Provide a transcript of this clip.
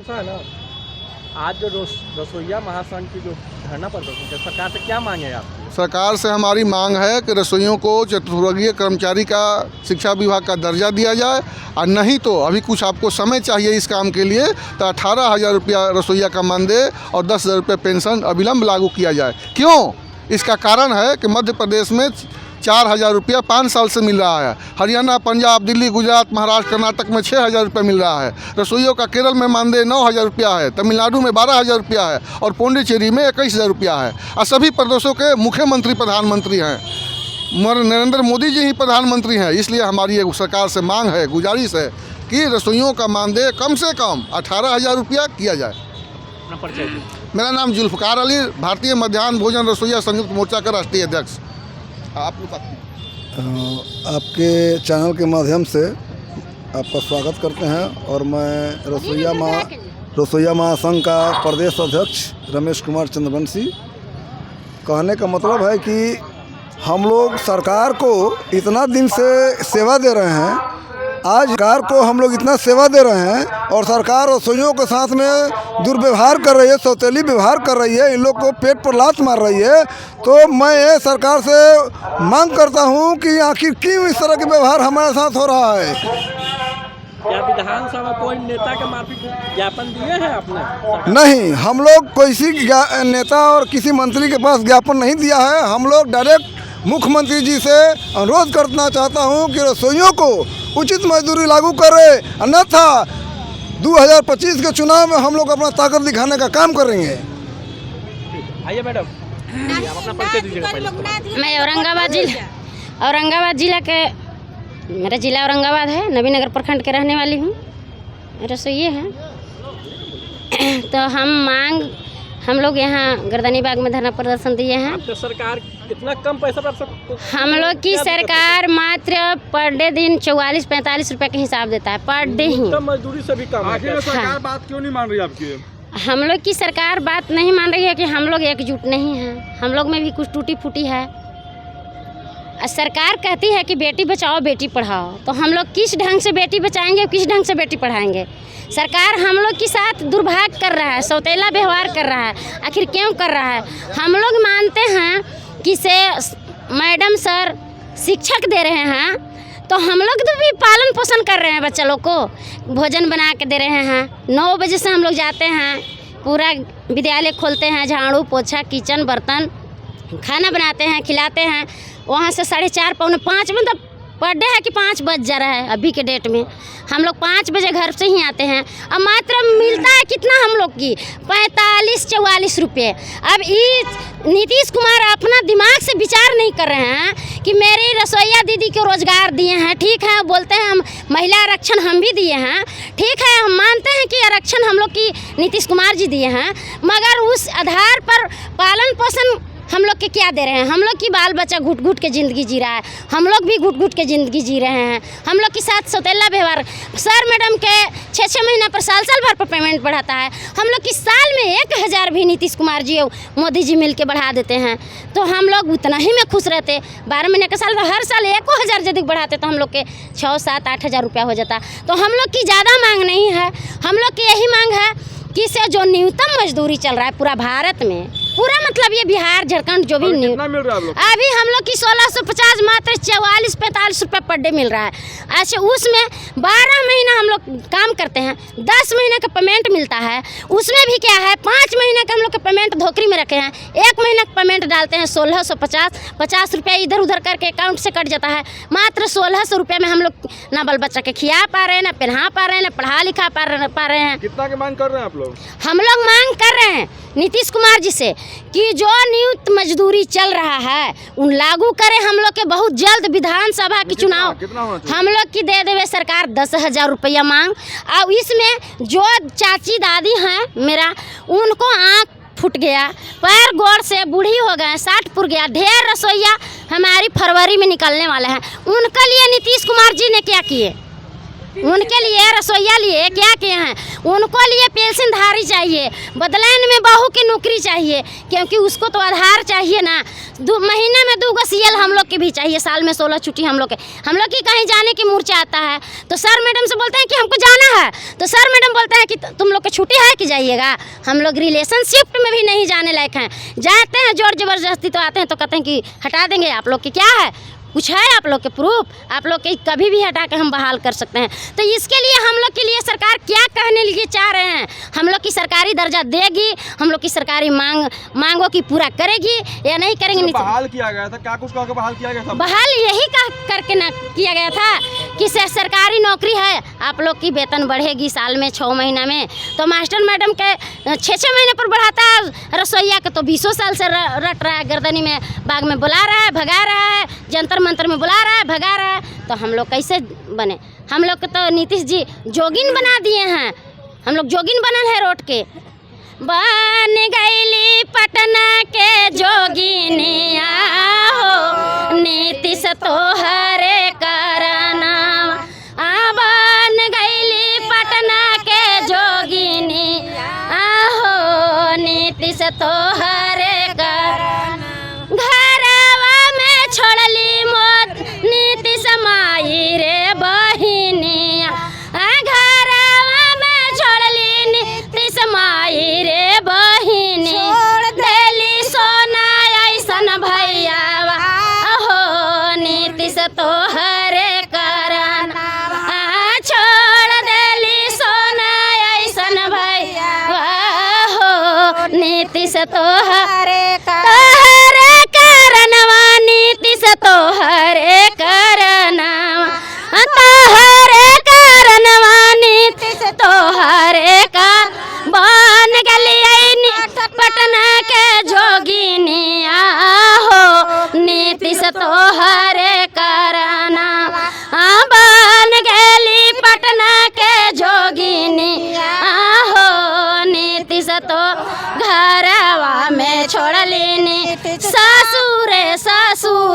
ऐसा है ना, आज जो रसोईया महासंघ की जो धरना प्रदर्शन है, सरकार से क्या मांगे आप? सरकार से हमारी मांग है कि रसोइयों को चतुर्वर्गीय कर्मचारी का शिक्षा विभाग का दर्जा दिया जाए, और नहीं तो अभी कुछ आपको समय चाहिए इस काम के लिए, तो 18,000 रुपया रसोइया का मानदेय और 10,000 रुपये पेंशन अविलंब लागू किया जाए। क्यों? इसका कारण है कि मध्य प्रदेश में 4,000 रुपया 5 साल से मिल रहा है, हरियाणा, पंजाब, दिल्ली, गुजरात, महाराष्ट्र, कर्नाटक में 6,000 रुपये मिल रहा है। रसोइयों का केरल में मानदेय 9,000 रुपया है, तमिलनाडु में 12,000 रुपया है और पौंडीचेरी में 21,000 रुपया है। और सभी प्रदेशों के मुख्यमंत्री प्रधानमंत्री हैं, नरेंद्र मोदी जी ही प्रधानमंत्री हैं। इसलिए हमारी एक सरकार से मांग है, गुजारिश है कि रसोइयों का मानदेय कम से कम 18,000 रुपया किया जाए। अपना परिचय दीजिए। मेरा नाम जुल्फ़कार अली, भारतीय मध्याह्न भोजन रसोइया संयुक्त मोर्चा का राष्ट्रीय अध्यक्ष। आपके चैनल के माध्यम से आपका स्वागत करते हैं और मैं रसोइया महासंघ का प्रदेश अध्यक्ष रमेश कुमार चंद्रवंशी। कहने का मतलब है कि हम लोग सरकार को इतना दिन से सेवा दे रहे हैं, आज सरकार को हम लोग इतना सेवा दे रहे हैं और सरकार रसोइयों के साथ में दुर्व्यवहार कर रही है, सौतेली व्यवहार कर रही है, इन लोग को पेट पर लात मार रही है। तो मैं सरकार से मांग करता हूं कि आखिर क्यों इस तरह के व्यवहार हमारे साथ हो रहा है। क्या विधानसभा कोई नेता के मार्फत ज्ञापन दिए हैं आपने? नहीं, हम लोग किसी नेता और किसी मंत्री के पास ज्ञापन नहीं दिया है। हम लोग डायरेक्ट मुख्यमंत्री जी से अनुरोध करना चाहता हूं कि रसोइयों को उचित मजदूरी लागू करे, अन्यथा 2025 के चुनाव में हम लोग अपना ताकत दिखाने का काम करेंगे। आइए मैडम, आप अपना परिचय दीजिएगा पहले। मैं औरंगाबाद जिला के, मेरा जिला औरंगाबाद है, नवीनगर प्रखंड के रहने वाली हूँ। रसोइये हैं तो हम लोग यहाँ गर्दनी बाग में धरना प्रदर्शन दिए हैं। तो सरकार इतना कम पैसा पर हम लोग की सरकार मात्र पर डे दिन 44-45 रुपये के हिसाब देता है, पर डे ही। मजदूरी से भी कम। आखिर सरकार बात क्यों नहीं मान रही आपकी? हम लोग की सरकार बात नहीं मान रही है कि हम लोग एकजुट नहीं हैं, हम लोग में भी कुछ टूटी फूटी है। सरकार कहती है कि बेटी बचाओ बेटी पढ़ाओ, तो हम लोग किस ढंग से बेटी बचाएंगे, किस ढंग से बेटी पढ़ाएंगे? सरकार हम लोग के साथ दुर्भाग्य कर रहा है, सौतेला व्यवहार कर रहा है। आखिर क्यों कर रहा है? हम लोग मानते हैं कि से मैडम सर शिक्षक दे रहे हैं, तो हम लोग तो भी पालन पोषण कर रहे हैं, बच्चा लोग को भोजन बना के दे रहे हैं। 9 बजे से हम लोग जाते हैं, पूरा विद्यालय खोलते हैं, झाड़ू पोछा किचन बर्तन खाना बनाते हैं, खिलाते हैं। वहाँ से 4:30 पौने 5 मतलब पर डे है कि 5 बज जा रहा है। अभी के डेट में हम लोग 5 बजे घर से ही आते हैं, अब मात्र मिलता है कितना हम लोग की 45-44 रुपये। अब इस नीतीश कुमार अपना दिमाग से विचार नहीं कर रहे हैं कि मेरी रसोइया दीदी को रोजगार दिए हैं, ठीक है, बोलते हैं हम महिला आरक्षण हम भी दिए हैं, ठीक है, हम मानते हैं कि आरक्षण हम लोग की नीतीश कुमार जी दिए हैं, मगर उस आधार पर पालन पोषण हम लोग के क्या दे रहे हैं? हम लोग की बाल बच्चा घुट घुट के ज़िंदगी जी रहा है, हम लोग भी घुट घुट के ज़िंदगी जी रहे हैं। हम लोग के साथ सौतेला व्यवहार, सर मैडम के 6-6 महीना पर साल भर पर पेमेंट बढ़ाता है। हम लोग की साल में 1,000 भी नीतीश कुमार जी और मोदी जी मिल के बढ़ा देते हैं, तो हम लोग उतना ही में खुश रहते। 12 महीने का साल हर साल 1,000 यदि बढ़ाते तो हम लोग के 6-7-8,000 रुपया हो जाता। तो हम लोग की ज़्यादा मांग नहीं है, हम लोग की यही मांग है कि से जो न्यूनतम मजदूरी चल रहा है पूरा भारत में, पूरा मतलब ये बिहार झारखंड जो भी कितना मिल रहा है आप लोग? अभी हम लोग की 1650 मात्र 44-45 रुपये पर डे मिल रहा है। अच्छा, उसमें 12 महीना हम लोग काम करते हैं, 10 महीने का पेमेंट मिलता है। उसमें भी क्या है, 5 महीने का हम लोग का पेमेंट धोखरी में रखे हैं, 1 महीने का पेमेंट डालते हैं 1650 रुपया इधर उधर करके अकाउंट से कट जाता है। मात्र 1600 रुपये में हम लोग ना बाल बच्चा के खिला पा रहे हैं, ना पहना पा रहे हैं, ना पढ़ा लिखा पा रहे हैं। कितना की मांग कर रहे हैं आप लोग? हम लोग मांग कर रहे हैं नीतीश कुमार जी से कि जो न्यूनतम मजदूरी चल रहा है उन लागू करें। हम लोग के बहुत जल्द विधानसभा की चुनाव हम लोग की दे देवे सरकार 10,000 रुपया मांग। और इसमें जो चाची दादी हैं मेरा, उनको आँख फूट गया, पैर गोड़ से बूढ़ी हो गए, 60 पुर गया, ढेर रसोइया हमारी फरवरी में निकलने वाले हैं। उनके लिए नीतीश कुमार जी ने क्या किए? उनके लिए रसोईया लिए क्या किए हैं, उनको लिए पेंशनधारी चाहिए, बदलैन में बहू की नौकरी चाहिए, क्योंकि उसको तो आधार चाहिए ना। महीने में 2 सीएल हम लोग के भी चाहिए, साल में 16 छुट्टी हम लोग की कहीं जाने की मूर्छा आता है तो सर मैडम से बोलते हैं कि हमको जाना है, तो सर मैडम बोलते हैं कि तुम लोग की छुट्टी है कि जाइएगा। हम लोग रिलेशनशिप में भी नहीं जाने लायक हैं, जाते हैं जोर जबरदस्ती तो आते हैं तो कहते हैं कि हटा देंगे। आप लोग की क्या है, कुछ है आप लोग के प्रूफ, आप लोग के कभी भी हटा के हम बहाल कर सकते हैं। तो इसके लिए हम लोग के लिए सरकार क्या कहने लिए चाह रहे हैं, हम लोग की सरकारी दर्जा देगी, हम लोग की सरकारी मांगों की पूरा करेगी या नहीं करेंगे। बहाल किया गया था, क्या कुछ कहा बहाल किया गया था? बहाल यही करके ना किया गया था कि सरकारी नौकरी है, आप लोग की वेतन बढ़ेगी साल में 6 महीना में। तो मास्टर मैडम के 6 महीने पर बढ़ाता है, रसोईया के तो 20 साल से रट रहा है, गर्दनी में बाग में बुला रहा है, भगा रहा है, जंतर मंत्र में बुला रहा है, भगा रहा है। तो हम लोग कैसे बने? हम लोग को तो नीतीश जी जोगिन बना दिए हैं, हम लोग जोगिन बनल है रोड के। बन गईली पटना के जोगिनिया हो, नीतीश तोहरे करना। बन गईली पटना के जोगिनिया हो, नीतीश तोहरे करना। घरवा में छोड़ली मोद नीतीश माई रे बहिनिया, घरवा में छोड़ली नीतीश माई रे बहिनी। देली सोना ऐसन भैया हो, नीतीश तोहरे करना। छोड़ देली सोना ऐसन भैया हो, नीतीश तोहरे करनवा, नीतीश तोहरे करनवा, तोहरे करनवा, नीतीश तोहरे का। बन गली पटना के जोगिनिया हो, नीतीश तोहरे करना। बन गली पटना के जोगिनिया हो, नीतीश तो घरवा में छोड़ली नी ससुरे ससुर